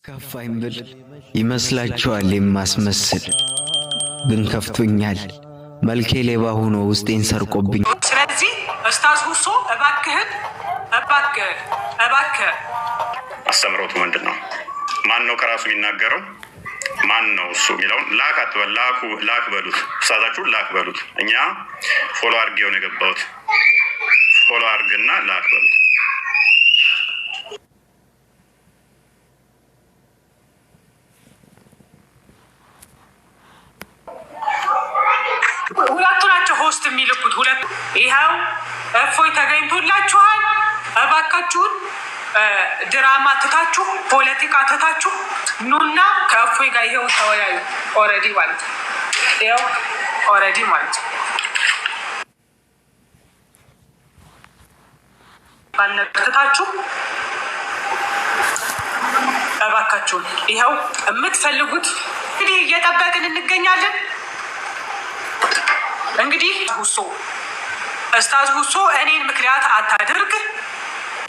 ከፋኝ ብል ይመስላችኋል የማስመስል ግን ከፍቶኛል መልኬ ሌባ ሆኖ ውስጤን ሰርቆብኝ። ስለዚህ ኡስታዝ ሁሶ እባክህ አስተምሮቱ ምንድነው? ማን ነው ከራሱ የሚናገረው? ማን ነው እሱ የሚለውን ላክ አትበል፣ ላክ በሉት፣ ኡስታዛችሁን ላክ በሉት። እኛ ፎሎ አድርጌው ነው የገባሁት። ፎሎ አድርግና ላክ በሉት። ሁለቱ ናቸው ሆስት የሚልኩት ሁለቱ። ይኸው እፎይ ተገኝቶላችኋል። እባካችሁን ድራማ ትታችሁ ፖለቲካ ትታችሁ ኑና ከእፎይ ጋር ይኸው ተወያዩ። ኦልሬዲ ማለት ነው። ይኸው ኦልሬዲ ማለት ነው። ባልነገርታችሁ እባካችሁን ይኸው የምትፈልጉት እንግዲህ እየጠበቅን እንገኛለን። እንግዲህ ሁሶ ኡስታዝ ሁሶ እኔን ምክንያት አታድርግ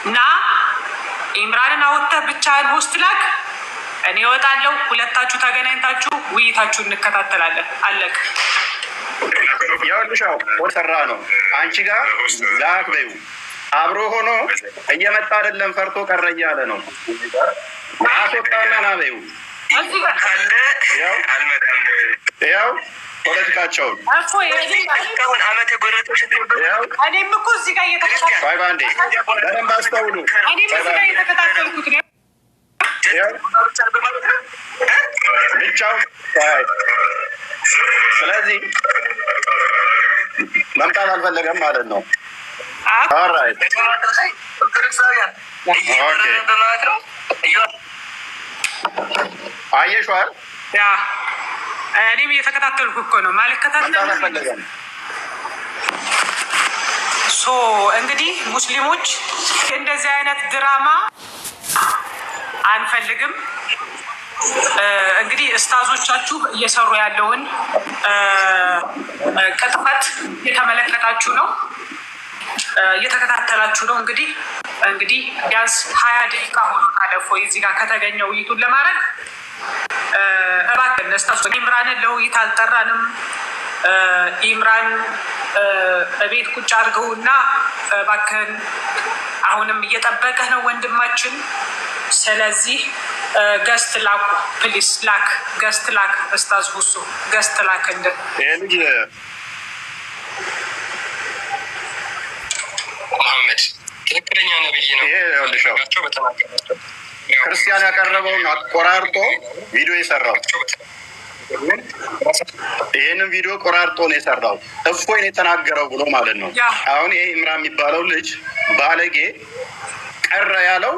እና ኢምራንን አወጥተህ ብቻህን ሆስት ላክ። እኔ እወጣለሁ። ሁለታችሁ ተገናኝታችሁ ውይይታችሁን እንከታተላለን። አለቅ ያውልሻው ወሰራ ነው አንቺ ጋር ላክ በይው። አብሮ ሆኖ እየመጣ አይደለም ፈርቶ ቀረ እያለ ነው። አስወጣና ና በይው። ያው ፖለቲካቸውን እኔም እኮ እዚህ ጋር በደንብ አስተውሉ። እየተከታተልኩት ነው። ብቻው ስለዚህ መምጣት አልፈለገም ማለት ነው። አየሽዋል? እኔም እየተከታተልኩ እኮ ነው። ማልከታተል እንግዲህ ሙስሊሞች እንደዚህ አይነት ድራማ አንፈልግም። እንግዲህ ኡስታዞቻችሁ እየሰሩ ያለውን ቅጥፈት እየተመለከታችሁ ነው፣ እየተከታተላችሁ ነው። እንግዲህ ቢያንስ 20 ደቂቃ ሆኖ ካለፎ እዚህ ጋር ከተገኘው ውይይቱን ለማድረግ እባክህን ኡስታዝ ኢምራንን ለውይይት አልጠራንም። ኢምራን በቤት ቁጭ አድርገውና እባክህን አሁንም እየጠበቀህ ነው ወንድማችን። ስለዚህ ገስት ላኩ ፕሊስ፣ ገስት ላክ ኡስታዝ ሁሱ ገስት ላክ። እንደ መሐመድ ትክክለኛ ነብይ ነው። ክርስቲያን ያቀረበውን አቆራርጦ ቪዲዮ የሰራው ይህንን ቪዲዮ ቆራርጦ ነው የሰራው። እፎይ ነው የተናገረው ብሎ ማለት ነው። አሁን ይሄ ኢምራን የሚባለው ልጅ ባለጌ ቀረ ያለው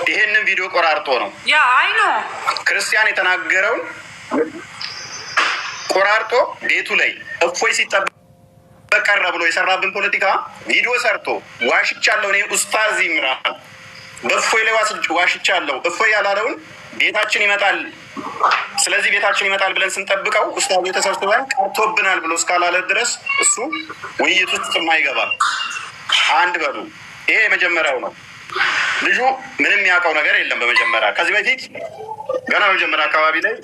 ይሄንን ቪዲዮ ቆራርጦ ነው። አይ ነው ክርስቲያን የተናገረውን ቆራርጦ ቤቱ ላይ እፎይ ሲጠበቅ ቀረ ብሎ የሰራብን ፖለቲካ ቪዲዮ ሰርቶ ዋሽቻለሁ እኔ ኡስታዝ ኢምራን በእፎይ ላይ ዋሽቻለሁ፣ እፎይ ያላለውን ቤታችን ይመጣል፣ ስለዚህ ቤታችን ይመጣል ብለን ስንጠብቀው ኡስታዙ ተሰብስበን ቀርቶብናል ብሎ እስካላለ ድረስ እሱ ውይይት ውስጥ የማይገባል። አንድ በሉ። ይሄ የመጀመሪያው ነው። ልጁ ምንም ያውቀው ነገር የለም። በመጀመሪያ ከዚህ በፊት ገና መጀመሪያ አካባቢ ላይ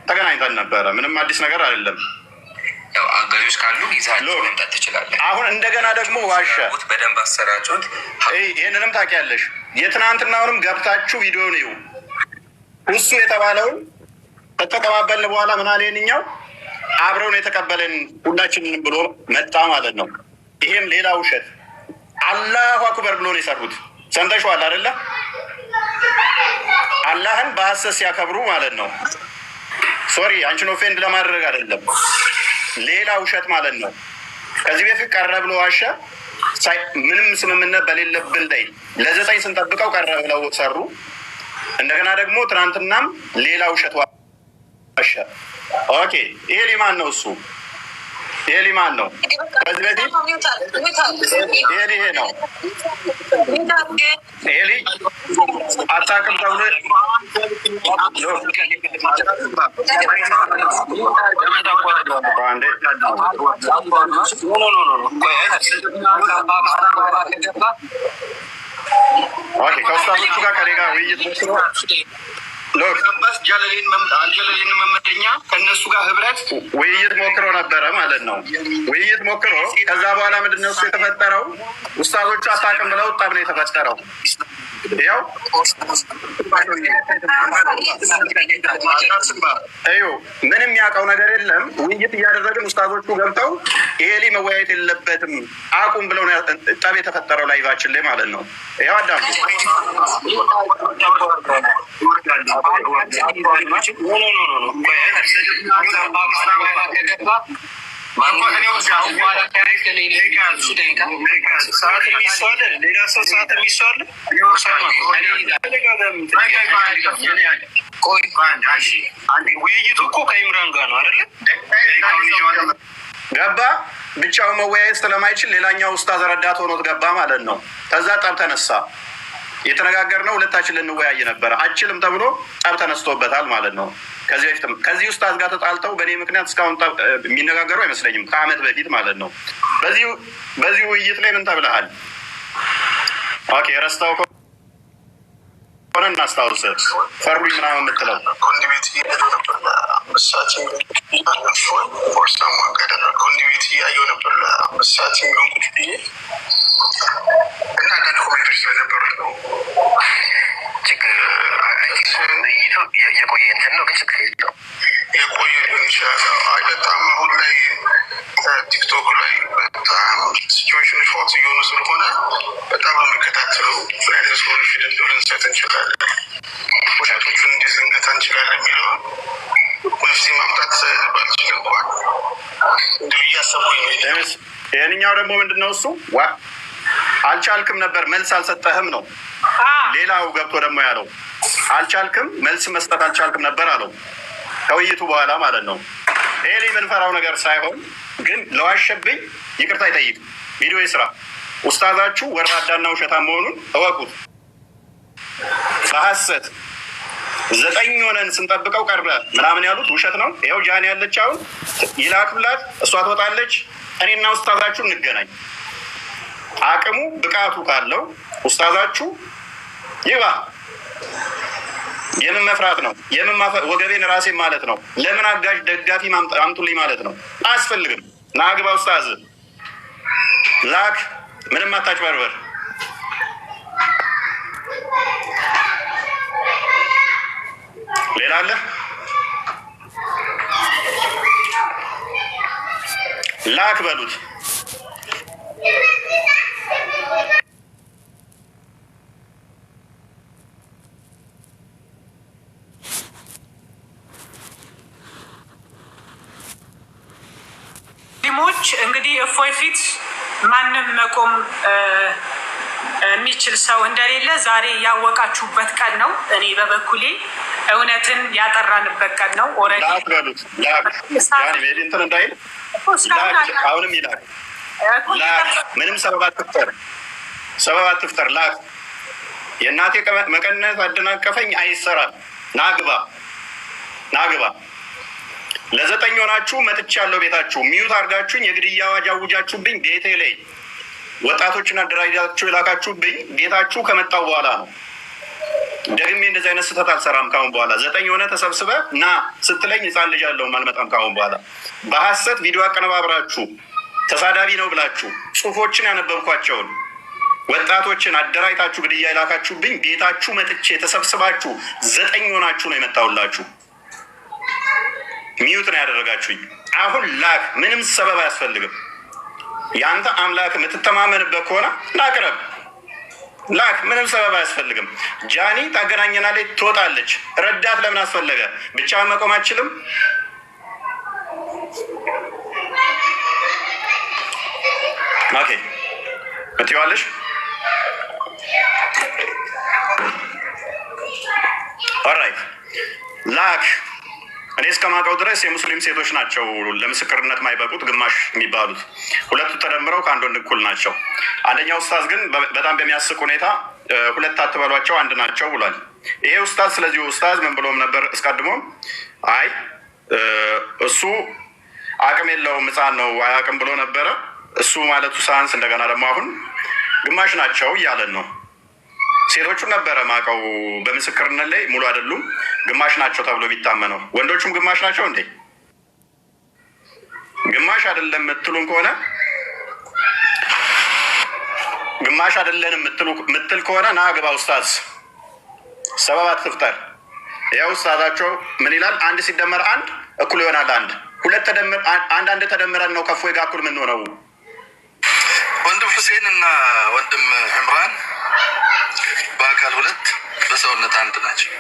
ተገናኝተን ነበረ። ምንም አዲስ ነገር አይደለም። ያው አጋዦች ካሉ ይዛችሁ መምጣት ትችላለህ። አሁን እንደገና ደግሞ ዋሸ። በደንብ አሰራጩት። ይህንንም ታውቂያለሽ። የትናንትናውንም ገብታችሁ ቪዲዮ ነው እሱ የተባለውን ከተቀባበልን በኋላ ምን አለ ይኸኛው አብረውን የተቀበለን ሁላችንንም ብሎ መጣ ማለት ነው። ይሄም ሌላ ውሸት። አላሁ አክበር ብሎ ነው የሰሩት። ሰምተሽዋል አይደለ? አላህን በሐሰት ሲያከብሩ ማለት ነው። ሶሪ አንቺን ኦፌንድ ለማድረግ አይደለም፣ ሌላ ውሸት ማለት ነው። ከዚህ በፊት ቀረ ብሎ ዋሸ። ምንም ስምምነት በሌለብን ላይ ለ9 ስንጠብቀው ቀረ ብለው ሰሩ። እንደገና ደግሞ ትናንትናም ሌላ ውሸት ዋሸ። ኦኬ ይሄ ሊማን ነው? እሱ ይሄ ሊማን ነው? ከዚህ በፊት ይሄ ነው ኤሊ አታውቅም ተብሎ ከውስጣቶቹ ጋር ከኔ ጋር ውይይት ሞክሮ ጃለሌን መመደኛ ከእነሱ ጋር ህብረት ውይይት ሞክሮ ነበረ ማለት ነው። ውይይት ሞክሮ ከዛ በኋላ ምንድን ነው እሱ የተፈጠረው? ኡስታዞቹ አታውቅም ብለው ጠብ ነው የተፈጠረው። ያው ምንም ያውቀው ነገር የለም። ውይይት እያደረግን ኡስታዞቹ ገብተው ይሄ ላይ መወያየት የለበትም አቁም ብለው ጠብ የተፈጠረው ላይቫችን ላይ ማለት ነው። ያው አዳም ውይይቱ እኮ ከኢምራን ጋር ነው አይደለ? ገባ ብቻው መወያየት ስለማይችል ሌላኛው ኡስታዝ ረዳት ሆኖት ገባ ማለት ነው። ከዛ ጠብ ተነሳ። የተነጋገርነው ሁለታችን ልንወያይ ነበረ። አችልም ተብሎ ጠብ ተነስቶበታል ማለት ነው። ከዚህ በፊትም ከዚህ ኡስታዝ ጋር ተጣልተው በእኔ ምክንያት እስካሁን የሚነጋገሩ አይመስለኝም፣ ከአመት በፊት ማለት ነው። በዚህ ውይይት ላይ ምን ተብለሃል? ኦኬ ረስታው ሆነ እናስታውስ። ፈሩኝ ምናምን የምትለው ኮንዲቪቲ እያየሁ ነበር ለአምሳት የሚሆን ቁጭ ብዬ እና አንዳንድ ኮሜንቶች ስለነበሩት ነው። ችግር የቆየ እንትን ነው፣ ግን ችግር የለው የቆየ ሊሆን ይችላል። በጣም አሁን ላይ ቲክቶክ ላይ በጣም ሲቹዌሽኖች ፎት እየሆኑ ስለሆነ በጣም የሚከታተለው ፍላይነት ሰዎች ፊደት ልንሰጥ እንችላለን፣ ውሻቶቹን እንዴት ልንገታ እንችላለን የሚለውን መፍትሄ ማምጣት ባልችል እንኳን እንዲሁ እያሰብኩኝ ነው። ይህንኛው ደግሞ ምንድን ነው እሱ አልቻልክም ነበር መልስ አልሰጠህም ነው። ሌላው ገብቶ ደግሞ ያለው አልቻልክም መልስ መስጠት አልቻልክም ነበር አለው ከውይይቱ በኋላ ማለት ነው። ይሄ የምንፈራው ነገር ሳይሆን ግን ለዋሸብኝ ይቅርታ ይጠይቅ፣ ቪዲዮ ይስራ። ኡስታዛችሁ ወራዳና ውሸታም መሆኑን እወቁት። በሐሰት 9 ሆነን ስንጠብቀው ቀረ ምናምን ያሉት ውሸት ነው። ይኸው ጃኒ ያለች አሁን ይላክላት፣ እሷ ትወጣለች። እኔና ኡስታዛችሁ እንገናኝ። አቅሙ ብቃቱ ካለው ኡስታዛችሁ ይባ። የምን መፍራት ነው? የምን ወገቤን ራሴ ማለት ነው። ለምን አጋዥ ደጋፊ አምጡልኝ ማለት ነው። አያስፈልግም። ናግባ ኡስታዝ ላክ። ምንም አታጭበርበር። ሌላ አለ? ላክ በሉት። ሞች እንግዲህ እፎይ ፊት ማንም መቆም የሚችል ሰው እንደሌለ ዛሬ ያወቃችሁበት ቀን ነው። እኔ በበኩሌ እውነትን ያጠራንበት ቀን ነው። አሁንም ይላል ምንም ሰበብ አትፍጠር ላክ። የእናቴ መቀነት አደናቀፈኝ አይሰራም። ናግባ 9 ሆናችሁ መጥቻለሁ ቤታችሁ። ሚዩት አድርጋችሁኝ የግድያ አዋጅ አውጃችሁብኝ ቤቴ ላይ ወጣቶችን አደራጃችሁ የላካችሁብኝ ቤታችሁ ከመጣው በኋላ ነው። ደግሜ እንደዚህ አይነት ስህተት አልሰራም ካሁን በኋላ። 9 ሆነ ተሰብስበ ና ስትለኝ ህፃን ልጅ አለውም አልመጣም ካሁን በኋላ። በሐሰት ቪዲዮ አቀነባብራችሁ ተሳዳቢ ነው ብላችሁ ጽሁፎችን ያነበብኳቸውን ወጣቶችን አደራጅታችሁ ግድያ የላካችሁብኝ ቤታችሁ መጥቼ ተሰብስባችሁ 9 ሆናችሁ ነው የመጣሁላችሁ። ሚዩት ነው ያደረጋችሁኝ። አሁን ላክ። ምንም ሰበብ አያስፈልግም። የአንተ አምላክ የምትተማመንበት ከሆነ ላቅረብ። ላክ። ምንም ሰበብ አያስፈልግም። ጃኒ ታገናኘናለች፣ ትወጣለች። ረዳት ለምን አስፈለገ? ብቻ መቆም አችልም። ኦኬ እትዋለሽ ኦራይት ላክ። እኔ እስከማውቀው ድረስ የሙስሊም ሴቶች ናቸው ለምስክርነት ማይበቁት ግማሽ የሚባሉት። 2 ተደምረው ከአንድ ወንድ እኩል ናቸው። አንደኛው ኡስታዝ ግን በጣም በሚያስቅ ሁኔታ 2 አትበሏቸው 1 ናቸው ብሏል። ይሄ ኡስታዝ ስለዚህ ኡስታዝ ምን ብሎም ነበር አስቀድሞም? አይ እሱ አቅም የለውም ሕፃን ነው አያውቅም ብሎ ነበረ። እሱ ማለቱ ሳንስ እንደገና ደግሞ አሁን ግማሽ ናቸው እያለን ነው። ሴቶቹን ነበረ ማቀው በምስክርነት ላይ ሙሉ አይደሉም፣ ግማሽ ናቸው ተብሎ ቢታመነው። ወንዶቹም ግማሽ ናቸው እንዴ? ግማሽ አይደለም የምትሉን ከሆነ ግማሽ አይደለንም ምትል ከሆነ ና ግባ ኡስታዝ፣ ሰበብ አትፍጠር። ያው ኡስታዛቸው ምን ይላል? አንድ ሲደመር አንድ እኩል ይሆናል አንድ። ሁለት ተደምር አንድ ተደምረን ነው ከፎይ ጋር እኩል የምንሆነው። ወንድም ሁሴን እና ወንድም ዕምራን በአካል ሁለት በሰውነት አንድ ናቸው።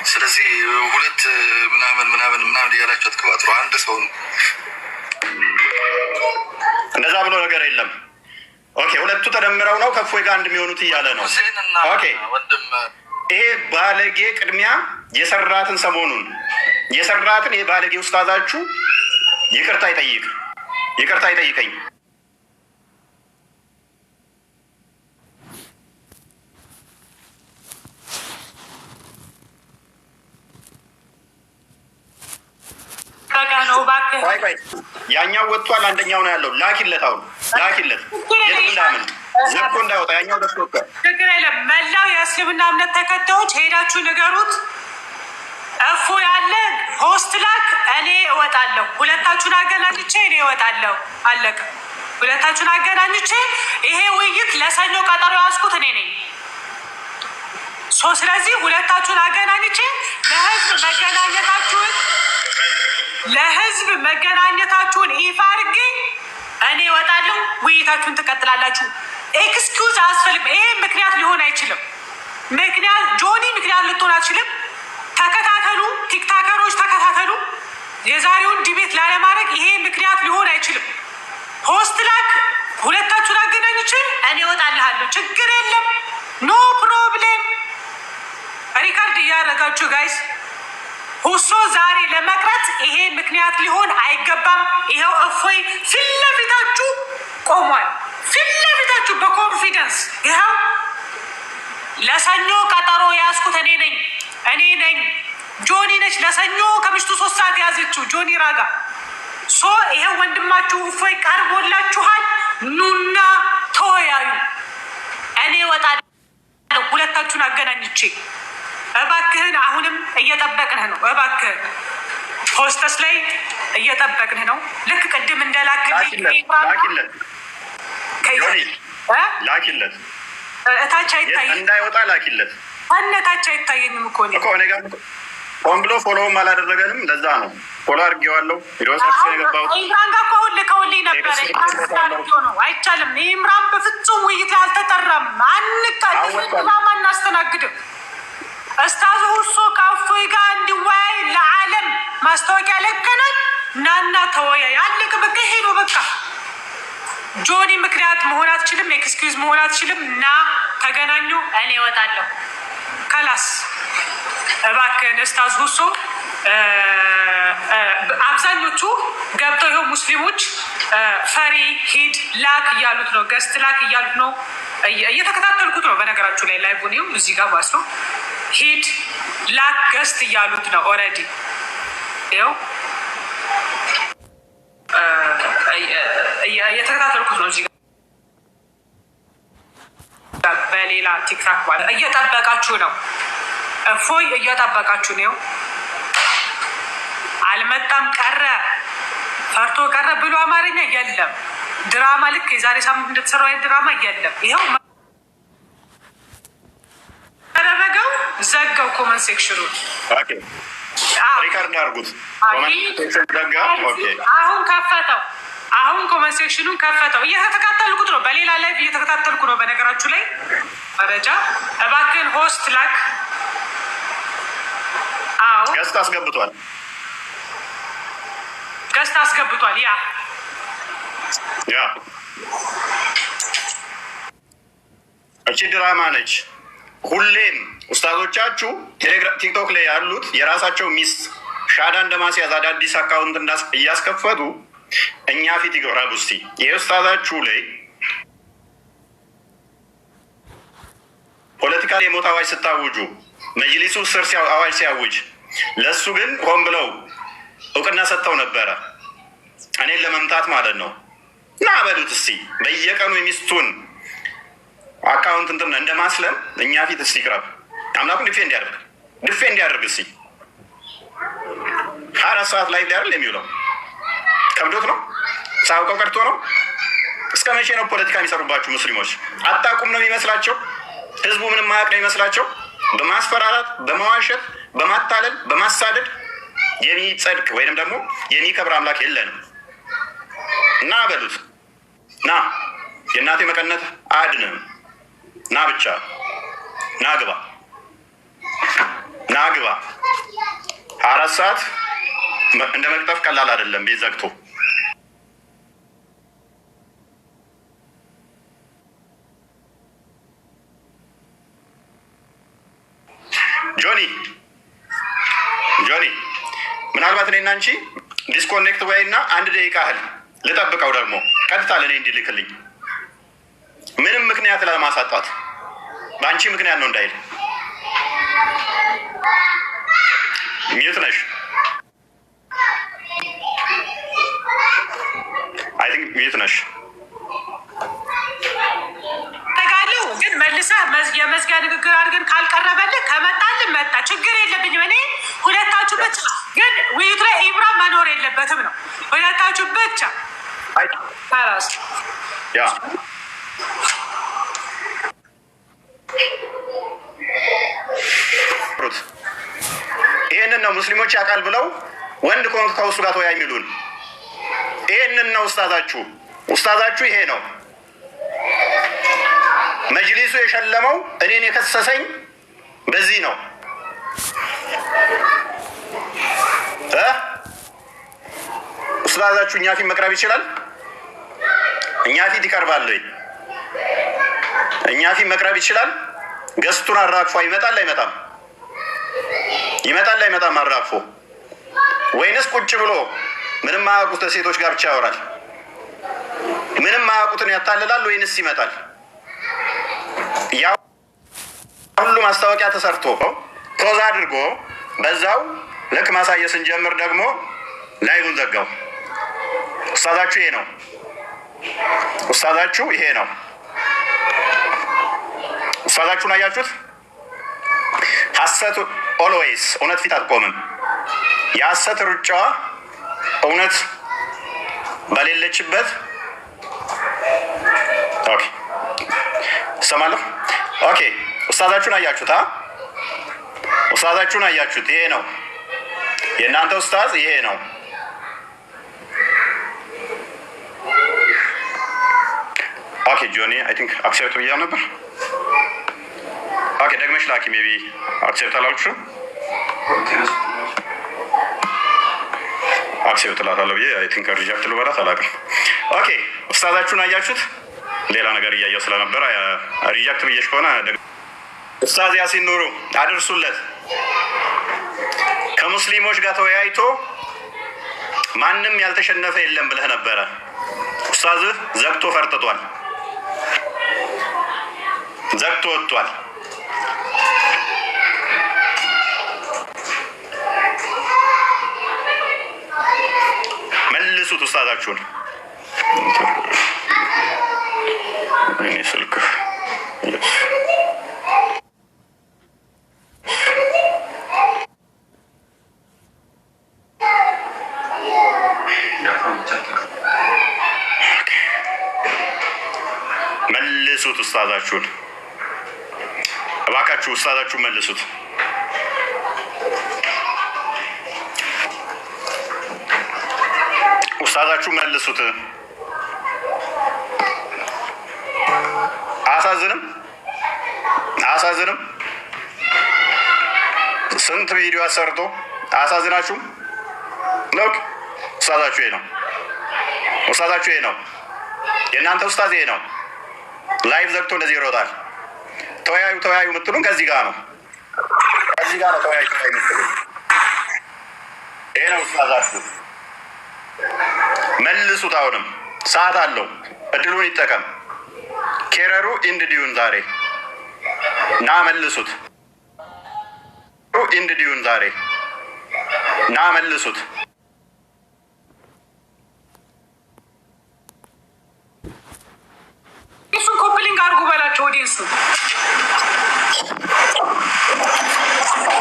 ስለዚህ ሁለት ምናምን እያላቸው አትቀባጥሩ። አንድ ሰው ነው። እንደዛ ብሎ ነገር የለም። ኦኬ ሁለቱ ተደምረው ነው ከፎይ ጋር አንድ የሚሆኑት እያለ ነው። ኦኬ ይሄ ባለጌ ቅድሚያ የሰራትን ሰሞኑን የሰራትን የባለጌ ኡስታዛችሁ ይቅርታ ይጠይቀኝ። ያኛው ወጥቷል፣ አንደኛው ነው ያለው። ላኪለት፣ አሁን ላኪለት። የት እንዳምን ዘቆ እንዳይወጣ ያኛው ደስ ወጣ። ችግር የለም። መላው የእስልምና እምነት ተከታዮች ሄዳችሁ ንገሩት። እፎ ያለ ሆስት ላክ፣ እኔ እወጣለሁ። ሁለታችሁን አገናኝቼ እኔ እወጣለሁ። አለቀ። ሁለታችሁን አገናኝቼ ይሄ ውይይት ለሰኞ ቀጠሮ ያዝኩት እኔ ነኝ። ስለዚህ ሁለታችሁን አገናኝቼ ለህዝብ መገናኘታችሁን ይፋ አድርጌ እኔ እወጣለሁ። ውይይታችሁን ትቀጥላላችሁ። ኤክስኪውዝ አያስፈልግም። ይሄ ምክንያት ሊሆን አይችልም። ጆኒ ምክንያት ልትሆን አትችልም። ተከታተሉ፣ ቲክታከሮች ተከታተሉ። የዛሬውን ዲቤት ላለማድረግ ይሄ ምክንያት ሊሆን አይችልም። ሆስት ላክ፣ ሁለታችሁን አገናኝቼ እኔ እወጣልሃለሁ። ችግር የለም። ኖ ፕሮብሌም። ሪካርድ እያደረጋችሁ ጋይስ። ሁሶ ዛሬ ለመቅረት ይሄ ምክንያት ሊሆን አይገባም። ይኸው እፎይ ፊት ለፊታችሁ ቆሟል። ፊት ለፊታችሁ በኮንፊደንስ ይኸው ለሰኞ ቀጠሮ ያዝኩት እኔ ነኝ። ጆኒ ነች ለሰኞ ከምሽቱ 3 ሰዓት ያዘችው ጆኒ ራጋ። ይሄው ወንድማችሁ እፎይ ቀርቦላችኋል። ኑና ተወያዩ። እኔ እወጣለሁ። ሁለታችሁን አገናኝቼ እባክህን፣ አሁንም እየጠበቅንህ ነው። እባክህን ሆስተስ ላይ እየጠበቅንህ ነው። ልክ ቅድም እንደላክልኝ ላኪለት፣ እታች አይታየኝም እንዳይወጣ ላኪለት። እታች አይታየኝም እኮ እኔ ጋር ሆን ብሎ ፎሎውም አላደረገንም። ለዛ ነው ፎሎ አድርጌዋለሁ። ኢምራን ጋር እኮ አሁን ልከውልኝ ነበረ። ነው አይቻልም። ኢምራን በፍጹም ውይይት ላይ አልተጠራም። አንቃድማ እናስተናግድም። እስታዙ ሁሶ ከእፎይ ጋር እንዲወያይ ለዓለም ማስታወቂያ ለቀናል። ናና ተወያይ። አለቀ በቃ። ይሄ ነው በቃ። ጆኒ ምክንያት መሆን አትችልም። ኤክስኪውዝ መሆን አትችልም። እና ተገናኙ። እኔ እወጣለሁ። ከላስ እባክህን እስታዝ ሁሶ አብዛኞቹ ገብተው ይኸው ሙስሊሞች ፈሪ ሂድ ላክ እያሉት ነው። ገስት ላክ እያሉት ነው። እየተከታተልኩት ነው በነገራችሁ ላይ ላይቡኒው እዚህ ጋር ባስ ነው። ሂድ ላክ ገስት እያሉት ነው። ኦልሬዲ ይኸው እየተከታተልኩት ነው። እዚህ ጋር በሌላ ቲክታክ እየጠበቃችሁ ነው። እፎይ እየጠበቃችሁ ነው። አልመጣም ቀረ ፈርቶ ቀረ ብሎ አማርኛ የለም። ድራማ ልክ የዛሬ ሳምንት እንደተሰራው ድራማ የለም። ይኸው ያደረገው ዘጋው ኮመንት ሴክሽኑን። ሪካርድ አድርጉት። አሁን ከፈተው። አሁን ኮመንት ሴክሽኑን ከፈተው። እየተከታተልኩት ነው። በሌላ ላይፍ እየተከታተልኩ ነው። በነገራችሁ ላይ መረጃ እባክህን ሆስት ላክ። አዎ ገስት አስገብቷል። ያ እቺ ድራማ ነች። ሁሌም ኡስታዞቻችሁ ቲክቶክ ላይ ያሉት የራሳቸው ሚስት ሻዳ እንደማስያዝ አዳዲስ አካውንት እያስከፈቱ እኛ ፊት ይገራሉ። እስቲ ይህ ኡስታዛችሁ ላይ ፖለቲካ የሞት አዋጅ ስታውጁ መጅሊሱ ስር አዋጅ ሲያውጅ ለእሱ ግን ሆን ብለው እውቅና ሰጥተው ነበረ፣ እኔን ለመምታት ማለት ነው። እና በሉት እስቲ በየቀኑ የሚስቱን አካውንት እንትን እንደማስለም እኛ ፊት እስቲ ይቅረብ። አምላኩን ዲፌንድ ያደርግ እስቲ 24 ሰዓት ላይ አይደል የሚውለው? ከብዶት ነው? ሳውቀው ቀርቶ ነው? እስከ መቼ ነው ፖለቲካ የሚሰሩባችሁ ሙስሊሞች? አታውቁም ነው የሚመስላቸው? ህዝቡ ምንም ማያውቅ ነው የሚመስላቸው? በማስፈራራት በመዋሸት በማታለል በማሳደድ የሚጸድቅ ወይንም ደግሞ የሚከብር አምላክ የለንም። እና በሉት ና የእናቴ መቀነት አያድንም። ና ብቻ ና ግባ 24 ሰዓት እንደ መቅጠፍ ቀላል አይደለም። ቤት ዘግቶ ጆኒ ምናልባት እኔና አንቺ ዲስኮኔክት ወይ እና 1 ደቂቃ ያህል ልጠብቀው፣ ደግሞ ቀጥታ ለእኔ እንዲልክልኝ ምንም ምክንያት ለማሳጣት በአንቺ ምክንያት ነው እንዳይል። ሚዩት ነሽ? አይ ቲንክ ሚዩት ነሽ። ተጋለው ግን መልሰህ የመዝጊያ ንግግር አድርገን ካልቀረበልህ ከመጣልን መጣ፣ ችግር የለብኝም። እኔ ሁለታችሁ ብቻ ግን ውይይቱ ላይ ኢብራሂም መኖር የለበትም ነው። ሁለታችሁ ብቻ ራሱ ያ ይህንን ነው ሙስሊሞች ያውቃል ብለው ወንድ ከሆንክ ከውሱ ጋር ተወያይ የሚሉን። ይህንን ነው ኡስታዛችሁ ይሄ ነው። መጅሊሱ የሸለመው እኔን የከሰሰኝ በዚህ ነው። ኡስታዛችሁ እኛ ፊት መቅረብ ይችላል? እኛ ፊት ይቀርባል ወይ? እኛ ፊት መቅረብ ይችላል? ገስቱን አራግፎ ይመጣል አይመጣም? ይመጣል አይመጣም? አራግፎ ወይንስ ቁጭ ብሎ ምንም ማያውቁት ሴቶች ጋር ብቻ ያወራል? ምንም ማያውቁትን ያታልላል ወይንስ ይመጣል? ያ ሁሉ ማስታወቂያ ተሰርቶ ፖዝ አድርጎ በዛው ልክ ማሳየት ስንጀምር ደግሞ ላይሉን ዘጋው። ኡስታዛችሁ ይሄ ነው። ኡስታዛችሁን አያችሁት? ሐሰት ኦልዌይስ እውነት ፊት አትቆምም። የሐሰት ሩጫዋ እውነት በሌለችበት ኦኬ ሰማለሁ። ኦኬ ኡስታዛችሁን አያችሁት? ኡስታዛችሁን አያችሁት? ይሄ ነው የእናንተ ኡስታዝ፣ ይሄ ነው። ኦኬ ጆኒ አይ ቲንክ አክሴፕት ብያለሁ ነበር። ኦኬ ደግመሽ ላኪ። ሜቢ አክሴፕት አላልኩሽም? አክሴፕት እላታለሁ ብዬ አይ ቲንክ ሪጀክት ልበላት አላውቅም። ኦኬ ኡስታዛችሁን አያችሁት? ሌላ ነገር እያየው ስለነበረ ሪጀክት ብዬሽ ከሆነ ኡስታዝ ያሲን ኑሩ አድርሱለት። ከሙስሊሞች ጋር ተወያይቶ ማንም ያልተሸነፈ የለም ብለህ ነበረ። ኡስታዝህ ዘግቶ ፈርጥቷል፣ ዘግቶ ወጥቷል። መልሱት ኡስታዛችሁን። እኔ ስልክ መልሱት ኡስታዛችሁን፣ እባካችሁ ኡስታዛችሁን መልሱት። ኡስታዛችሁ መልሱት። አያሳዝንም? ስንት ቪዲዮ አሰርቶ አያሳዝናችሁም? ሎክ ኡስታዛችሁ ይሄ ነው። የእናንተ ኡስታዝ ይሄ ነው። ላይቭ ዘግቶ እንደዚህ ይሮጣል። ተወያዩ የምትሉን ከዚህ ጋር ነው። ተወያዩ የምትሉን ይሄ ነው ኡስታዛችሁ። መልሱት። አሁንም ሰዓት አለው፣ እድሉን ይጠቀም። ኬረሩ ኢንድዲዩን ዛሬ ና መልሱት። ኢንድዲዩን ዛሬ ና መልሱት። እሱን ኮፕሊንግ አድርጉ በላቸው ወዲህ መጅሊሱ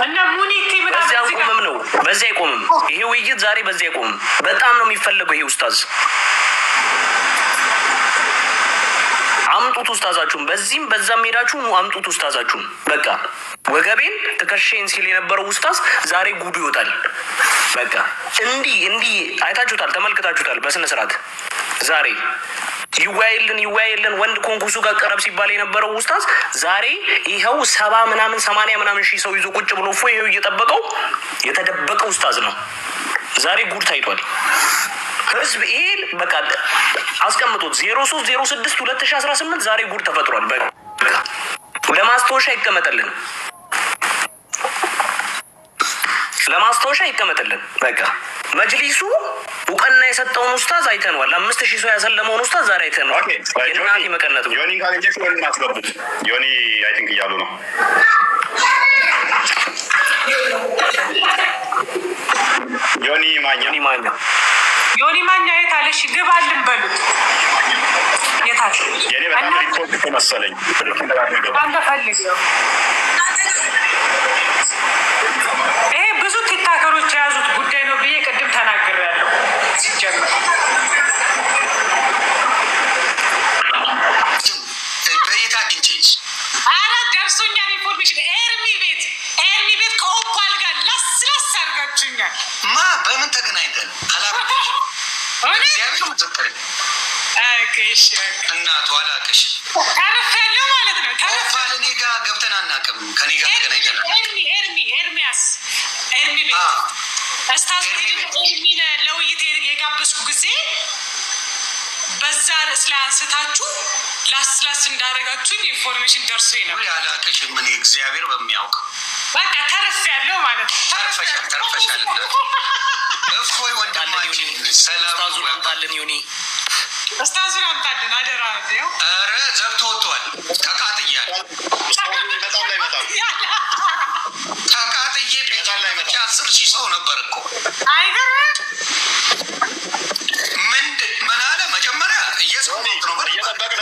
እና ሙኒቲ ምናምን ቆምም ነው በዚያ አይቆምም። ይሄ ውይይት ዛሬ በዚያ አይቆምም። በጣም ነው የሚፈልገው ይሄ ኡስታዝ። አምጡት ኡስታዛችሁን፣ በዚህም በዛም ሄዳችሁ አምጡት ኡስታዛችሁን። በቃ ወገቤን ትከሻዬን ሲል የነበረው ኡስታዝ ዛሬ ጉዱ ይወጣል። በቃ እንዲህ አይታችሁታል፣ ተመልክታችሁታል በስነ ስርዓት ዛሬ ይወያይልን ወንድ ኮንኩሱ ጋር ቀረብ ሲባል የነበረው ኡስታዝ ዛሬ ይኸው 70 ምናምን ሺህ ሰው ይዞ ቁጭ ብሎ ይኸው እየጠበቀው የተደበቀ ኡስታዝ ነው። ዛሬ ጉድ ታይቷል። ህዝብ ይሄን በቃ አስቀምጡት። 03/06/2018 ዛሬ ጉድ ተፈጥሯል። በቃ ለማስታወሻ ይቀመጥልን፣ ለማስታወሻ ይቀመጥልን። በቃ መጅሊሱ እውቅና የሰጠውን ኡስታዝ አይተነዋል። 5000 ሰው ያሰለመውን ኡስታዝ ዛሬ አይተነዋል። የናቲ መቀነቱ ዮኒ ካለች ዮኒ ማስገቡት። ዮኒ አይ ቲንክ እያሉ ነው። ዮኒ ማኛ የታለሽ? ግባልን በሉት። የታል? የኔ በጣም ሪፖርት መሰለኝ አንተ ፈልገው። ይሄ ብዙ ቲክታከሮች የያዙት ጉዳይ ነው ብዬ ቅድም ተናግሬያለሁ። ሲጀመር በየት አግኝቼሽ? ኧረ ደርሶኛል ኢንፎርሜሽን። ኤርሚ ቤት ከኦፓል ጋር ላስላስ አድርጋችሁኛል። በምን ተገናኝተን እግዚአብሔር ምስክር እናቱ አላቅሽ ተርፌያለሁ ማለት ነው። ኦፓል እኔ ጋር ገብተን አናውቅም። ከኔ ጋር ተገናኝተን ኤርሚ ቤት እስታዝ ኤርሚን ለውይይት የጋበዝኩ ጊዜ በዛ ርዕስ ላይ አንስታችሁ ላስላስ እንዳደረጋችሁኝ ኢንፎርሜሽን ደርሶኝ ነው። አላቅሽም እኔ እግዚአብሔር በሚያውቅ በቃ ተርፌያለሁ ማለት ነው። ተርፈሻል እፎይ ወንድማችን ሰላም አምጣልን ዮኒ ኡስታዙን አምጣልን አደራ። ኧረ ዘግቶ ወጥቷል። ተቃጥያለሁ። ተቃጥዬ ቤቻ 10,000 ሰው ነበር እኮ አይገርም። ምን አለ መጀመሪያ እየሰማሁት ነው ሪፖርት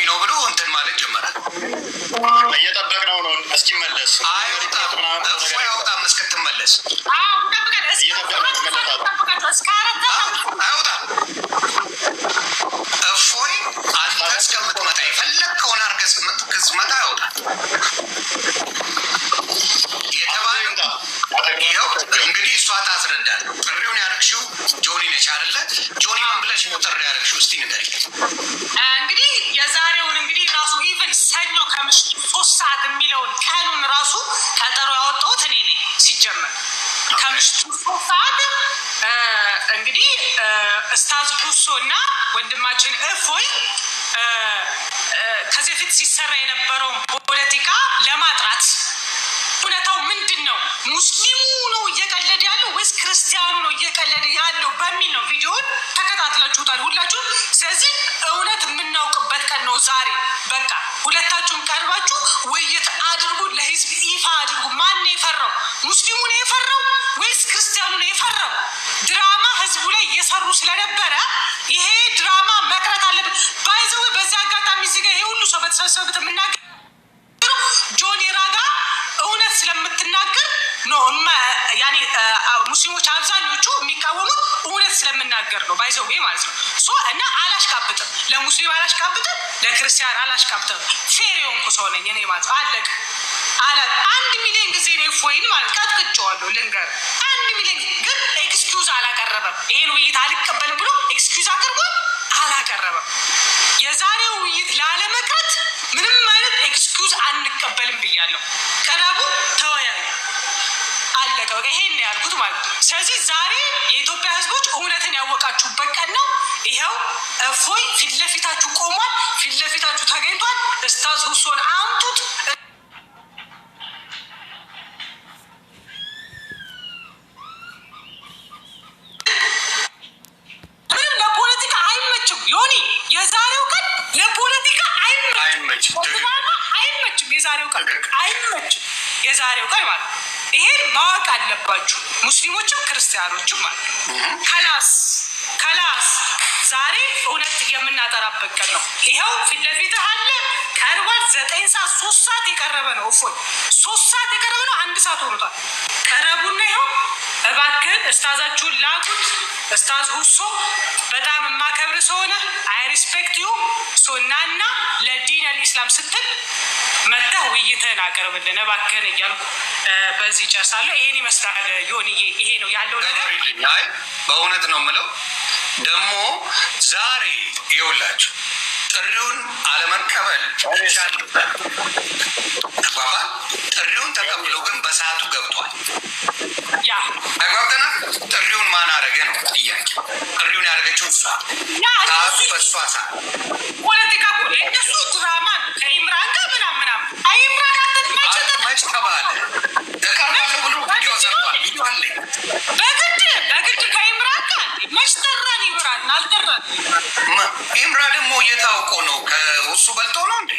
ነው ብሎ እንትን ማለት ጀመረ። እየጠበቅነው ነው እስኪመለስ። አይወጣም እስክትመለስ አይወጣም። እፎይ አንተ እስከምትመጣ የፈለግከውን አድርገህ እስክትመጣ አይወጣም የተባለው። ይኸው እንግዲህ እሷ ታስረዳል። ጥሪውን ያደረግሽው ጆኒ ነች አይደለ? ጆኒ ምን ብለሽ ነው ጥሪ ያደረግሽው? እስቲ ንገሪኝ። እንግዲህ የዛሬውን እንግዲህ ራሱ ኢቨን ሰኞ ከምሽቱ 3 ሰዓት የሚለውን ቀኑን ራሱ ቀጠሮ ያወጣሁት እኔ ነኝ። ሲጀመር ከምሽቱ 3 ሰዓት እንግዲህ ኡስታዝ ሁሶ እና ወንድማችን እፎይ ከዚህ በፊት ሲሰራ የነበረውን ፖለቲካ ለማጥራት እውነታው ምንድን ነው፣ ሙስሊሙ ነው እየቀለደ ያለው ወይስ ክርስቲያኑ ነው እየቀለደ ያለው በሚል ነው። ቪዲዮውን ተከታትላችሁታል ሁላችሁ። ስለዚህ እውነት የምናውቅበት ቀን ነው ዛሬ። በቃ ሁለታችሁም ቀርባችሁ ውይይት አድርጉ፣ ለህዝብ ይፋ አድርጉ። ማን ነው የፈራው? ሙስሊሙ ነው የፈራው ወይስ ክርስቲያኑ ነው የፈራው? ድራማ ህዝቡ ላይ እየሰሩ ስለነበረ ይሄ ድራማ መቅረት አለበት። ባይዘው በዚህ አጋጣሚ እዚህ ጋር ይሄ ሁሉ ሰው በተሰበሰበበት የምናገር ጆኒ ራጋ እውነት ስለምትናገር ነው። ያኔ ሙስሊሞች አብዛኞቹ የሚቃወሙት እውነት ስለምናገር ነው። ባይዘው ማለት ነው። እና አላሽቃብጥም፣ ለሙስሊም አላሽቃብጥም፣ ለክርስቲያን አላሽቃብጥም። ፌር የሆንኩ ሰው ነኝ እኔ ማለት አለቅ። 1 ሚሊዮን ጊዜ ነው እፎይን ማለት ቀጥቅጬዋለሁ። ልንገር 1 ሚሊዮን ግን ኤክስኪውዝ አላቀረበም። ይሄን ውይይት አልቀበልም ብሎ ኤክስኪውዝ አቅርቧል፣ አላቀረበም። የዛሬው ውይይት ላለመቅረት ምንም አይነት ኤክስኪውዝ አንቀበልም ብያለሁ። ቀረቡ፣ ተወያዩ፣ አለቀ። በቃ ይሄን ነው ያልኩት ማለት ነው። ስለዚህ ዛሬ የኢትዮጵያ ህዝቦች እውነትን ያወቃችሁበት ቀን ነው። ይኸው እፎይ ፊት ለፊታችሁ ቆሟል፣ ፊት ለፊታችሁ ተገኝቷል። ኡስታዝ ሁሶን አምጡት። ምንም ለፖለቲካ አይመችም ዮኒ። የዛሬው ቀን ለፖለቲካ አይመችም። የዛሬው ቀን አይመችም። የዛሬው ቀን ማለት ይሄን ማወቅ አለባችሁ፣ ሙስሊሞችም ክርስቲያኖችም ማለት ከላስ ዛሬ እውነት የምናጠራበት ቀን ነው። ይኸው ፊት ለፊትህ አለ ቀርቧል። 9 ሰዓት 3 ሰዓት የቀረበ ነው። እፎይ 3 ሰዓት የቀረበ ነው። 1 ሰዓት ሆኖታል። ቀረቡና ይኸው እባክህን እስታዛችሁን ላኩት። እስታዝ ሁሶ በጣም የማከብር ሰሆነ አይ ሪስፔክት ዩ ሶናና ለዲን አልኢስላም ስትል መጥተህ ውይይትህን አቀርብልን እባክህን እያልኩ በዚህ ጨርሳለሁ። ይሄን ይመስላል ዮኒዬ፣ ይሄ ነው ያለው ነገር። አይ በእውነት ነው የምለው። ደግሞ ዛሬ ይኸውላችሁ ጥሪውን አለመቀበል ባባ ጥሪውን ተቀብሎ ግን በሰዓቱ ገብቷል። ያ አጓብተና ጥሪውን ማን አረገ ነው ጥያቄ። ጥሪውን ያደረገችው እሷ ሰዓቱ በእሷ ሰዓት ፖለቲካ እሱ ድራማን ከኢምራን ጋር ምናምን ኢምራን መች ተባለ እቀርባለሁ ብሎ ቪዲዮ ሰርቷል። ቪዲዮ አለ በግድ ከኢምራን ጋር መች ጠራን? ኢምራን አልጠራን። ኢምራ ደግሞ እየታውቆ ነው ከእሱ በልጦ ነው እንዴ?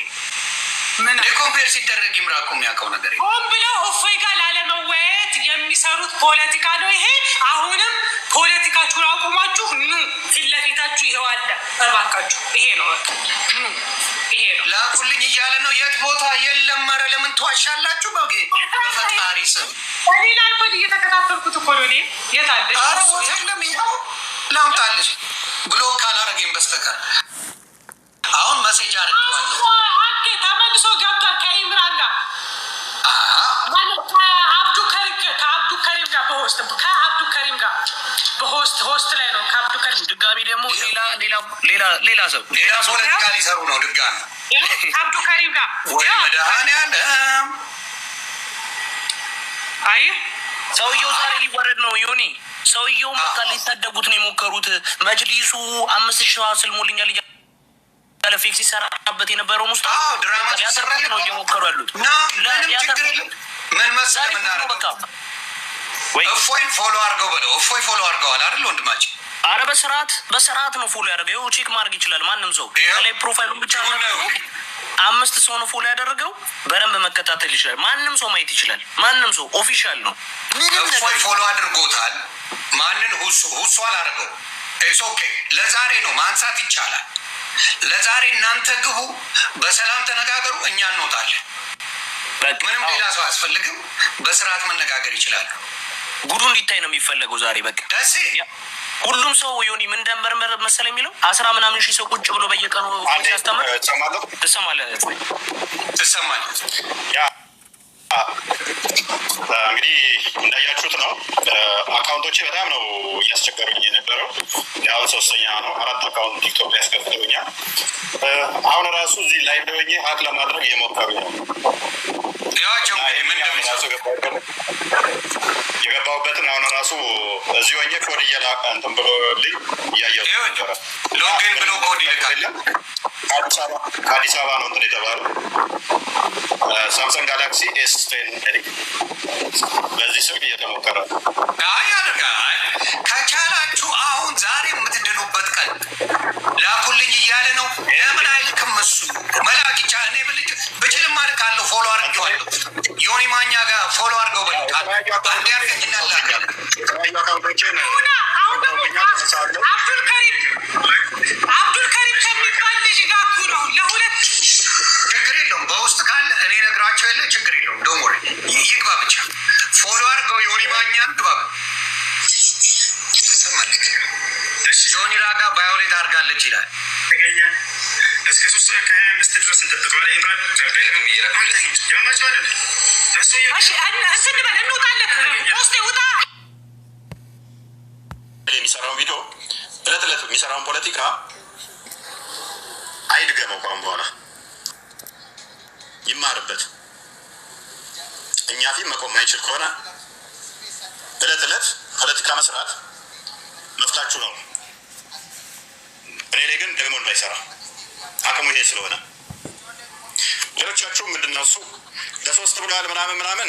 ኮምፔር ሲደረግ ኢምራ እኮ የሚያውቀው ነገር ሆን ብለው እፎይ ጋር ላለመወያየት የሚሰሩት ፖለቲካ ነው ይሄ። አሁንም ፖለቲካችሁን አቁማችሁ ኑ ፊት ለፊታችሁ ይኸው አለ እባካችሁ። ይሄ ነው ይሄ ነው ላኩልኝ እያለ ነው። የት ቦታ የለም። ኧረ ለምን ትዋሻላችሁ? በፈጣሪ ስም ሌላ ይኮን እየተከታተልኩት እኮ ነው። የት አለ? ኧረ ቦታ የለም። ይኸው ላምጣልሽ ብሎ ካላረገኝ በስተቀር አሁን መሴጅ አድርጌዋለሁ። ተመልሶ ገብቷል ከኢምራን ጋር ከአብዱ ከሪም ጋር በሆስት ላይ ነው። ከአብዱ ከሪም ድጋሚ ደግሞ ሌላ ሰው ፖለቲካ ሊሰሩ ነው ድጋሚ ከአብዱ ከሪም ጋር ወይ መድኃኒዓለም። አይ ሰውየው ዛሬ ሊወረድ ነው ዮኒ። ሰውየው በቃ ሊታደጉት ነው የሞከሩት። መጅሊሱ 5000 ስልሞልኛል ያለ ፌክ ሲሰራበት የነበረው ሙስታ ድራማ ያተርፉት ነው እየሞከሩ ያሉት። ምን መሰለህ ምናረገው እፎይን ፎሎ አድርገው በለው። እፎይ ፎሎ አድርገዋል አይደል ወንድማችን? አረ በስርዓት ነው ፎሎ ያደረገው። ቼክ ማድረግ ይችላል ማንም ሰው። ላይ ፕሮፋይሉን ብቻ ነው 5 ሰው ነው ፎሎ ያደረገው። በደንብ መከታተል ይችላል። ማንም ሰው ማየት ይችላል። ማንም ሰው ኦፊሻል ነው። እፎይ ፎሎ አድርጎታል። ማንን ሁሱ አላደረገው። ኢትስ ኦኬ። ለዛሬ ነው ማንሳት ይቻላል። ለዛሬ እናንተ ግቡ፣ በሰላም ተነጋገሩ፣ እኛ እንወጣለን። ምንም ሌላ ሰው አያስፈልግም። በስርዓት መነጋገር ይችላሉ። ጉዱ እንዲታይ ነው የሚፈለገው ዛሬ። በቃ ደስ ሁሉም ሰው ዮኒ ምን እንደመረመረ መሰለኝ የሚለው 10 ምናምን ሺህ ሰው ቁጭ ብሎ በየቀኑ ሲያስተምር ትሰማለህ። ያ እንግዲህ እንዳያችሁት ነው። አካውንቶቼ በጣም ነው እያስቸገሩኝ የነበረው። ያው 3ኛ ነው 4 አካውንት ቲክቶክ ላይ ያስከፍተውኛል። አሁን ራሱ እዚህ ላይ ሆኜ ሀክ ለማድረግ እየሞከሩ ነው። የገባሁበትን አሁን ራሱ እዚህ ሆኜ ኮድ እየላቀ እንትን ብሎልኝ እያየሁ ነበረ። ሎጊን ብሎ ኮድ ይልካል። ከአዲስ አበባ ነው እንትን የተባለው ሳምሰንግ ጋላክሲ S10 በዚህ ስልክ እየተሞከረ ያደርጋል። ከቻላችሁ አሁን ዛሬ የምትድኑበት ቀን ላኩልኝ እያለ ነው። ለምን አይልክም? እሱ መላክ ይቻላል። እኔ ብችልም ማለት አለው። ፎሎ አድርጌዋለሁ። ዮኒ ማኛ ጋር ፎሎ አድርገው በልካል። አንድ ያርገኝና ላካል። አብዱልከሪም ከሚባል ልጅ ጋር እኮ ነው ለሁለት ችግር የለውም። በውስጥ ካለ እኔ ነግራቸው የለ ችግር የለውም። ዶንት ወሪ ይግባ ብቻ ፎሎ አድርገው ዮኒ ማኛን ግባ። ጆኒ ራጋ ባዮሌት አድርጋለች ይላል። እስከ 3:25 ድረስ እንጠብቀዋለን። ኢምራን የሚሰራውን ቪዲዮ እለት እለት የሚሰራውን ፖለቲካ አይድገመው። ከአሁን በኋላ ይማርበት። እኛ ፊት መቆም ማይችል ከሆነ እለት እለት ፖለቲካ መስራት መፍታችሁ ነው። እኔ ላይ ግን ደግሞ እንዳይሰራ አቅሙ ይሄ ስለሆነ ሌሎቻችሁ ምንድነው እሱ ለሶስት ብለዋል ምናምን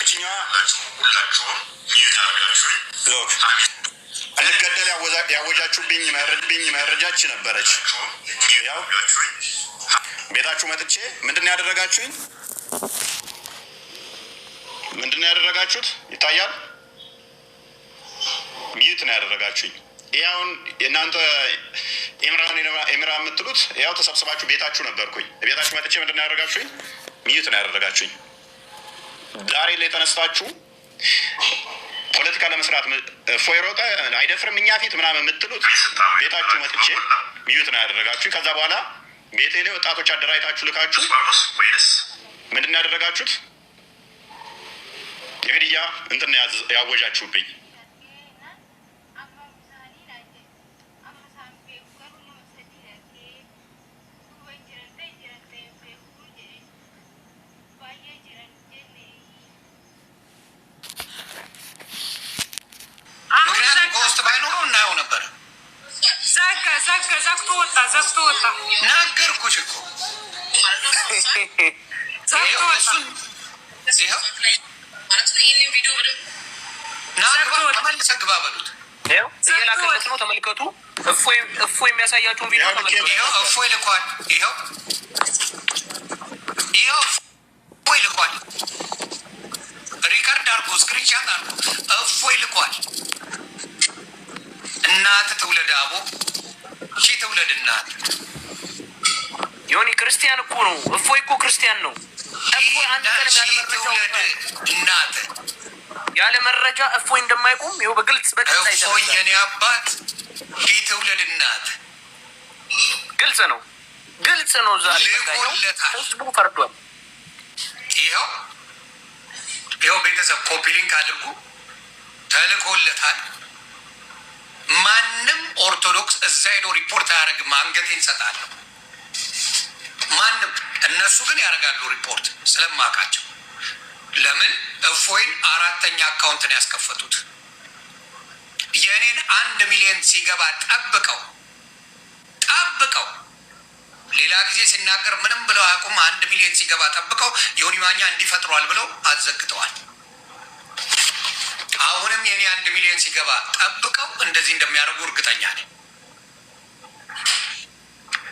እችኛዋ እንድገደል ያወጃችሁብኝ መረጃች ነበረች። ያው ቤታችሁ መጥቼ ምንድን ያደረጋችሁኝ? ምንድን ያደረጋችሁት? ይታያል። ሚዩት ነው ያደረጋችሁኝ። ያውን የእናንተ ኢምራን የምትሉት ያው ተሰብስባችሁ ቤታችሁ ነበርኩኝ። ቤታችሁ መጥቼ ምንድን ነው ያደረጋችሁኝ? ሚዩት ነው ያደረጋችሁኝ። ዛሬ ላይ ተነስታችሁ ፖለቲካ ለመስራት እፎይ ሮጠ አይደፍርም እኛ ፊት ምናምን የምትሉት ቤታችሁ መጥቼ ሚዩት ነው ያደረጋችሁ። ከዛ በኋላ ቤቴ ላይ ወጣቶች አደራጅታችሁ ልካችሁ ምንድን ነው ያደረጋችሁት? የግድያ እንትን ያወጃችሁብኝ። ዘግቶ ወጣ። ነገርኩሽ እኮ ተመልሰህ ግባ በሉት። እየላከለት ነው ተመልከቱ። እፎይ የሚያሳያችሁን ቪዲዮ ተመልከቱ። እፎይ ልኳል። ይኸው እፎይ ልኳል። ሪከርድ አድርጎ ስክሪንሻት አድርጎ እፎይ ልኳል። እናት ትውለድ አቦ ሺ ትውለድ እናት። ዮኒ ክርስቲያን እኮ ነው። እፎይ እኮ ክርስቲያን ነው። እፎይ አንድ ቀን እናት ያለ መረጃ እፎይ እንደማይቆም ይኸው በግልጽ እፎይ የኔ አባት ሺ ትውለድ እናት። ግልጽ ነው፣ ግልጽ ነው። ዛሬ ህዝቡ ፈርዷል። ይኸው ቤተሰብ ኮፒ ሊንክ አድርጉ። ተልኮለታል። ማንም ኦርቶዶክስ እዛ ሄዶ ሪፖርት አያደርግም። አንገቴን እንሰጣለሁ። ማንም እነሱ ግን ያደርጋሉ ሪፖርት ስለማውቃቸው። ለምን እፎይን 4ኛ አካውንትን ያስከፈቱት? የእኔን 1 ሚሊዮን ሲገባ ጠብቀው ሌላ ጊዜ ሲናገር ምንም ብለው አያውቁም። 1 ሚሊዮን ሲገባ ጠብቀው ዮኒ ማኛ እንዲፈጥሯል ብለው አዘግተዋል። አሁንም የኔ 1 ሚሊዮን ሲገባ ጠብቀው እንደዚህ እንደሚያደርጉ እርግጠኛ ነኝ።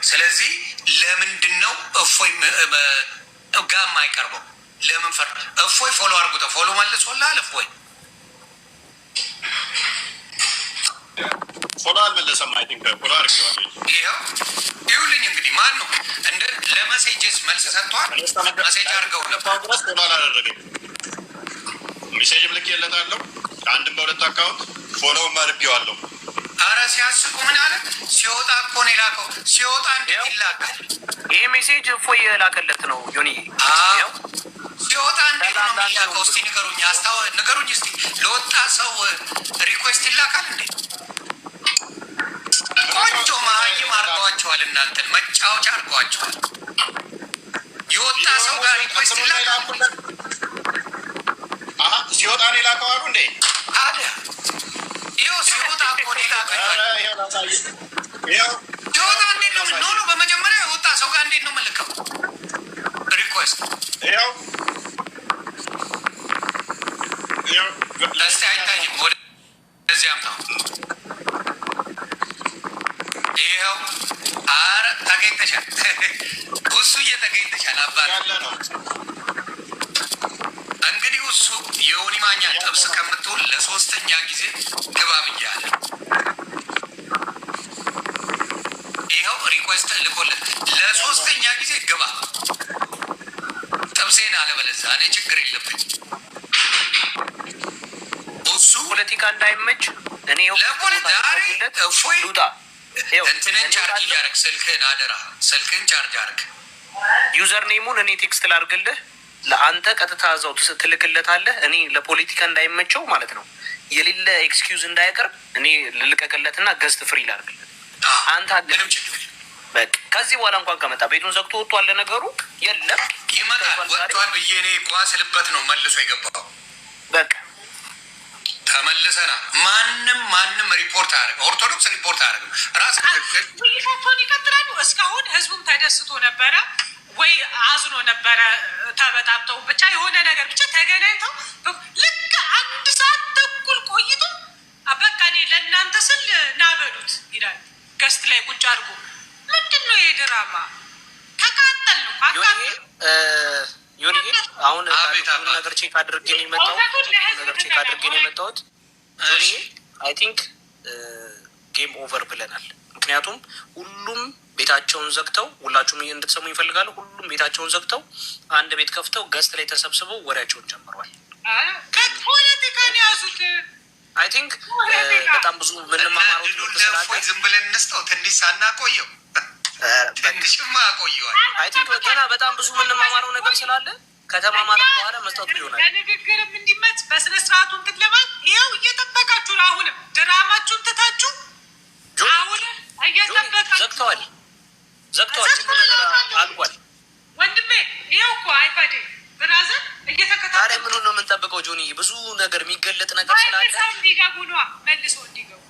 ስለዚህ ለምንድን ነው እፎይ ጋር የማይቀርበው? ለምን ፈር እፎይ ፎሎ አድርጉት። ፎሎ መልሶልሃል። እፎይ ፎሎ አልመለሰም። አይ ቲንክ ፎሎ አድርጌዋለሁ። ይኸውልኝ እንግዲህ ማን ነው እንደ ለመሴጅስ መልስ ሰጥቷል። መሴጅ አድርገው ድረስ ፎሎ አላደረገኝ። ሜሴጅ ልኬለታለሁ። አንድም በ2 አካውንት ፎሎውም አድርጌዋለሁ። አረ ሲያስቁ ምን አለ? ሲወጣ እኮ ነው የላከው። ሲወጣ እንዴት ይላካል? ይሄ ሜሴጅ እፎይ የላከለት ነው ዮኒ። ሲወጣ እንዴት ነው የሚላከው? እስቲ ንገሩኝ፣ ንገሩኝ እስቲ። ለወጣ ሰው ሪኩዌስት ይላካል እንዴ? ቆንጆ መሀይም አድርገዋቸዋል። እናንተን መጫወቻ አድርገዋቸዋል። የወጣ ሰው ጋር ሪኩዌስት ይላካል። ሲወጣ ነው የላከው አሉ እንዴ? አለ ይኸው ሲወጣ እኮ ነው የላከው። ሲወጣ እንዴት ነው ኖ በመጀመሪያ የወጣ ሰው ጋር እንዴት ነው መልከው ሪኩዌስት? ይኸው ለስቲ አይታይም። ወደዚህ አምጣው። ይኸው አረ ተገኝተሻል። እሱ እየተገኝተሻል አባት እንግዲህ እሱ የዮኒ ማኛ ጥብስ ከምትውል ለ3ኛ ጊዜ ግባ ብያለሁ። ይኸው ሪኩዌስት ልኮለት ለ3ኛ ጊዜ ግባ ጥብሴን፣ አለበለዚያ እኔ ችግር የለብኝ። እሱ ፖለቲካ እንዳይመች እኔ እፎይ እንትንን ቻርጅ እያደረግ ስልክህን አደራ፣ ስልክህን ቻርጅ አድርግ። ዩዘር ኔሙን እኔ ቴክስት ላድርግልህ፣ ለአንተ ቀጥታ እዛው ትልክለታለህ። እኔ ለፖለቲካ እንዳይመቸው ማለት ነው የሌለ ኤክስኪውዝ እንዳያቀርብ እኔ ልልቀቅለትና ገዝት ፍሪ ላድርግለት። አንተ አገለም በቃ ከዚህ በኋላ እንኳን ከመጣ ቤቱን ዘግቶ ወጥቷል። ለነገሩ የለም ይመጣል። ወጥቷል ብዬ እኔ ቋስልበት ነው መልሶ የገባው። በቃ ተመልሰና ማንም ሪፖርት አያደርግም። ኦርቶዶክስ ሪፖርት አያደርግም። ራስ ውይይታቸውን ይቀጥላሉ። እስካሁን ህዝቡም ተደስቶ ነበረ ወይ አዝኖ ነበረ። ተበጣብጠው ብቻ የሆነ ነገር ብቻ ተገናኝተው ልክ 1 ሰዓት ተኩል ቆይቶ በቃ እኔ ለእናንተ ስል ናበሉት ይላል። ገስት ላይ ቁጭ አድርጎ ምንድን ነው የድራማ ተቃጠል ነው ዮኒ አሁን ነገር ቼክ አድርጌ ነው የመጣሁት። ዮኒ አይ ቲንክ ጌም ኦቨር ብለናል። ምክንያቱም ሁሉም ቤታቸውን ዘግተው ሁላችሁም እንድትሰሙ ይፈልጋሉ። ሁሉም ቤታቸውን ዘግተው አንድ ቤት ከፍተው ገስት ላይ ተሰብስበው ወሬያቸውን ጀምረዋል። ፖለቲካን ያዙት። አይ ቲንክ በጣም ብዙ ምንማማረው ስላለ ዝም ብለን እንስጠው፣ ትንሽ ሳናቆየው ትንሽማ አቆየዋል። አይ ቲንክ ገና በጣም ብዙ ምንማማረው ነገር ስላለ ከተማማረው በኋላ መስጠቱ ይሆናል። ለንግግርም እንዲመች በስነ ስርዓቱ እንትን ለማለት ይኸው እየጠበቃችሁ ነው። አሁንም ድራማችሁን ትታችሁ አሁንም እየጠበቃችሁ ዘግተዋል። ሁሉ ነገር አልቋል። ወንድሜ ይኸው እኮ አይፓድ ብራዘር እየተከታተለ ታዲያ ምኑን ነው የምንጠብቀው? ጆኒ ብዙ ነገር የሚገለጥ ነገር ስላለ መልሰው እንዲገቡ ነዋ። መልሰው እንዲገቡ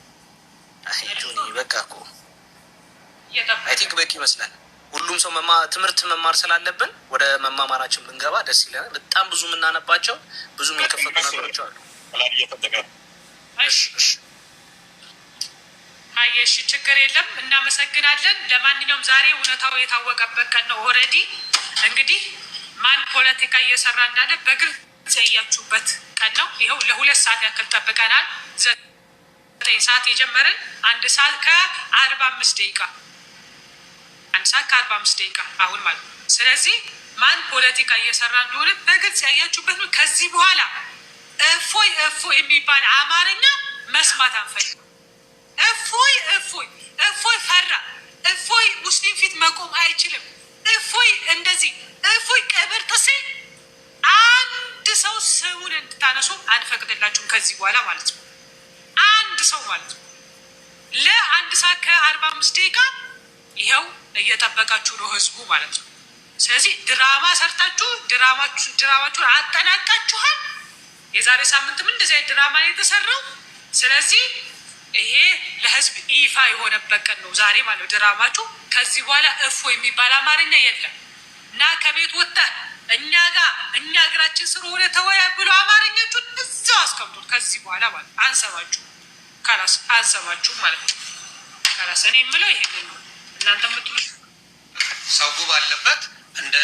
ጆኒ በቃ እኮ አይ ቲንክ በቂ ይመስላል። ሁሉም ሰው ትምህርት መማር ስላለብን ወደ መማማራችን ብንገባ ደስ ይለናል። በጣም ብዙ የምናነባቸው ብዙ የሚከፈቱ ነገሮች አሉ። እሺ ችግር የለም፣ እናመሰግናለን። ለማንኛውም ዛሬ እውነታው የታወቀበት ቀን ነው። ኦልሬዲ እንግዲህ ማን ፖለቲካ እየሰራ እንዳለ በግልጽ ያያችሁበት ቀን ነው። ይኸው ለ2 ሰዓት ያክል ጠብቀናል። 9 ሰዓት የጀመርን 1 ሰዓት ከ45 ደቂቃ 1 ሰዓት ከ45 ደቂቃ አሁን ማለት ነው። ስለዚህ ማን ፖለቲካ እየሰራ እንደሆነ በግልጽ ያያችሁበት ነው። ከዚህ በኋላ እፎይ እፎይ የሚባል አማርኛ መስማት አንፈልግም። እፎይ ፈራ፣ እፎይ ሙስሊም ፊት መቆም አይችልም፣ እፎይ እንደዚህ፣ እፎይ ቀብር ጥሴ አንድ ሰው ስሙን እንድታነሱ አንፈቅድላችሁም ከዚህ በኋላ ማለት ነው። አንድ ሰው ማለት ነው። ለ1 ሰዓት ከ45 ደቂቃ ይኸው እየጠበቃችሁ ነው ህዝቡ ማለት ነው። ስለዚህ ድራማ ሰርታችሁ ድራማችሁን አጠናቃችኋል። የዛሬ ሳምንትም እንደዚህ አይነት ድራማ ነው የተሰራው። ስለዚህ ይሄ ለህዝብ ይፋ የሆነበት ቀን ነው ዛሬ ማለት ድራማችሁ። ከዚህ በኋላ እፎይ የሚባል አማርኛ የለም እና ከቤት ወጥተህ እኛ እግራችን ስር ሆነ ተወያ ብሎ አማርኛችሁን እዛው አስቀምጡት። ከዚህ በኋላ ማለት አንሰማችሁም ማለት ነው። እኔ የምለው ይሄንን ነው። እናንተ የምትሉ ሰው ባለበት እንደ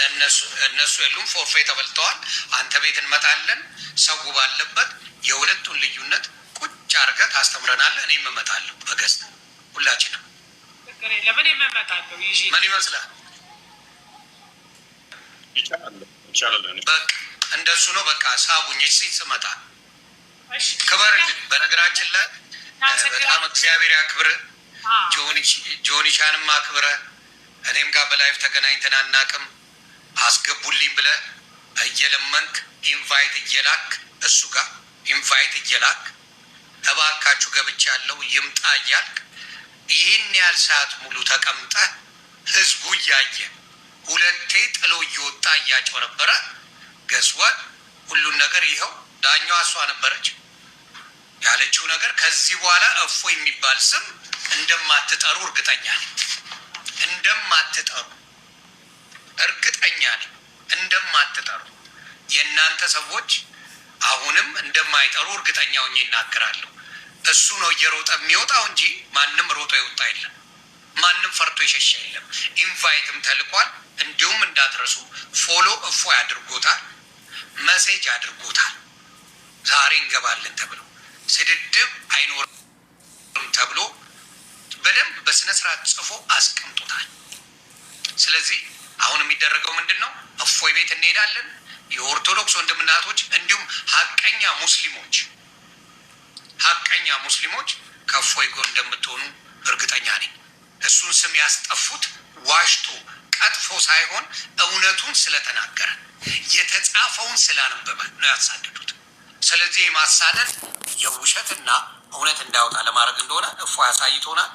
እነሱ የሉም፣ ፎርፌ ተበልተዋል። አንተ ቤት እንመጣለን። ሰው ባለበት የሁለቱን ልዩነት ቁጭ አድርገህ ታስተምረናለህ። እኔም እመጣለሁ በገስት ሁላችንም። ለምን የምመጣለሁ? ምን ይመስላል? በቃ እንደሱ ነው። በቃ ሳቡኝ ስመጣ ክበርልን። በነገራችን ላይ በጣም እግዚአብሔር ያክብር። ጆኒሻንም አክብረ እኔም ጋር በላይፍ ተገናኝተን አናውቅም። አስገቡልኝ ብለህ እየለመንክ ኢንቫይት እየላክ እሱ ጋር ኢንቫይት እየላክ እባካችሁ ገብቻለሁ ይምጣ እያልክ ይህን ያህል ሰዓት ሙሉ ተቀምጠህ ህዝቡ እያየ 2 ጥሎ እየወጣ እያጭበረበረ ገስዋል። ሁሉን ነገር ይኸው ዳኛዋ እሷ ነበረች ያለችው ነገር። ከዚህ በኋላ እፎይ የሚባል ስም እንደማትጠሩ እርግጠኛ ነኝ። እንደማትጠሩ የእናንተ ሰዎች አሁንም እንደማይጠሩ እርግጠኛ ሆኜ ይናገራለሁ። እሱ ነው እየሮጠ የሚወጣው እንጂ ማንም ሮጦ ይወጣ የለም። ማንም ፈርቶ የሸሸ የለም። ኢንቫይትም ተልኳል። እንዲሁም እንዳትረሱ ፎሎ እፎይ አድርጎታል፣ መሴጅ አድርጎታል። ዛሬ እንገባለን ተብሎ ስድድብ አይኖርም ተብሎ በደንብ በስነ ስርዓት ጽፎ አስቀምጦታል። ስለዚህ አሁን የሚደረገው ምንድን ነው? እፎይ ቤት እንሄዳለን። የኦርቶዶክስ ወንድምናቶች እንዲሁም ሀቀኛ ሙስሊሞች ከእፎይ ጎን እንደምትሆኑ እርግጠኛ ነኝ። እሱን ስም ያስጠፉት ዋሽቶ ቀጥፎ ሳይሆን እውነቱን ስለተናገረ የተጻፈውን ስላነበበ ነው ያሳደዱት። ስለዚህ የማሳደድ የውሸትና እውነት እንዳይወጣ ለማድረግ እንደሆነ እፎይ አሳይቶናል።